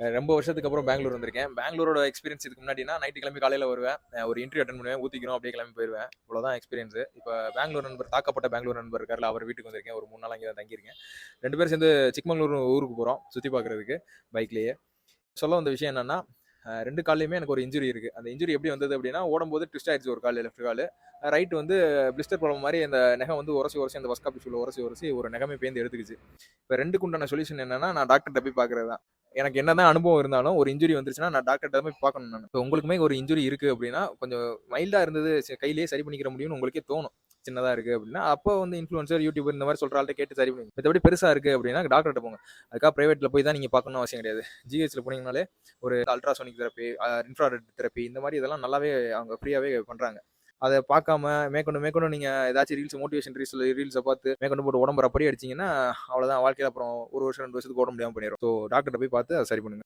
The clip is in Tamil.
ரொம்ப வருஷத்துக்கு அப்புறம் பெங்களூர் வந்திருக்கேன். பெங்களூரோட எக்ஸ்பீரியன்ஸ் இதுக்கு முன்னாடினா, நைட்டு கிளம்பி காலையில வருவேன். ஒரு இன்டர்வியூ அட்டெண்ட் பண்ணுவேன். ஊத்திக்கிறோம் அப்படியே கிளம்பி போயிருவேன். இவ்வளோதான் எக்ஸ்பீரியன்ஸ். இப்ப பெங்களூர் நண்பர் தாக்கப்பட்ட பெங்களூர் நண்பர் இருக்கார்ல, அவர் வீட்டுக்கு வந்திருக்கேன். ஒரு 3 நாள் அங்கே தான் தங்கியிருக்கேன். 2 பேரும் சேர்ந்து சிக்மங்களூர் ஊருக்கு போறோம். சுத்தி பார்க்கறதுக்கு பைக்லயே. சொல்ல வந்த விஷயம் என்னன்னா, 2 கால்லயுமே எனக்கு ஒரு இன்ஜுரி இருக்கு. அந்த இன்ஜுரி எப்படி வந்தது அப்படின்னா, ஓடும்போது ட்விஸ்ட் ஆயிடுச்சு ஒரு கால், லெஃப்ட் காலு. ரைட் வந்து பிளிஸ்டர் ப்ராப்ளம் மாரி அந்த நகம் வந்து உரசி, உரசி அந்த வஸ்காபி ஷூல உரசி, உரசி ஒரு நகமே பேந்து எடுத்துக்கிச்சு. இப்ப 2க்கு உண்டான சொல்யூஷன் என்னன்னா, நான் டாக்டர்ட்ட போய் பார்க்கிறது தான். எனக்கு என்னதான் அனுபவம் இருந்தாலும், ஒரு இன்ஜுரி வந்துருச்சுன்னா, நான் டாக்டர்ட்ட போய் பார்க்கணும் நானு. இப்ப உங்களுக்குமே ஒரு இன்ஜுரி இருக்கு அப்படின்னா, கொஞ்சம் மைல்டா இருந்தது கையிலேயே சரி பண்ணிக்கிற முடியும்னு உங்களுக்கே தோணும். சின்னதா இருக்கு அப்படின்னா, அப்போ வந்து இன்ஃப்ளூயன்சர், யூடியூபர் இந்த மாரி சொல்ற ஆள்ட்ட கேட்டு சரி பண்ணுவீங்க. மத்தபடி பெருசா இருக்கு அப்படின்னா டாக்டர்ட்ட போங்க. அதுக்காக பிரைவேட்ல போய் தான் நீங்க பார்க்கணும்னு அவசியம் கிடையாது. ஜிஹெச்ல போனீங்கனாலே ஒரு அல்ட்ராசோனிக் தெரப்பி, இன்ஃப்ராரெட் தெரப்பி இந்த மாரி இதெல்லாம் நல்லாவே அவங்க ஃப்ரீயாவே பண்றாங்க. அத பார்க்காம மேற்கொண்டு மேற்கொண்டு நீங்க ஏதாச்சும் மோட்டிவேஷன் ரீல்ஸ பார்த்து மேற்கொண்டு போட்டு உடம்ப ரப்படி அடிச்சீங்கன்னா, அவ்வளோதான் வாழ்க்கையில அப்புறம் 1 வருஷம் 2 வருஷத்துக்கு ஓட முடியாம பண்ணிரும். ஸோ டாக்டர்ட்ட போய் பார்த்து அத சரி பண்ணுங்க.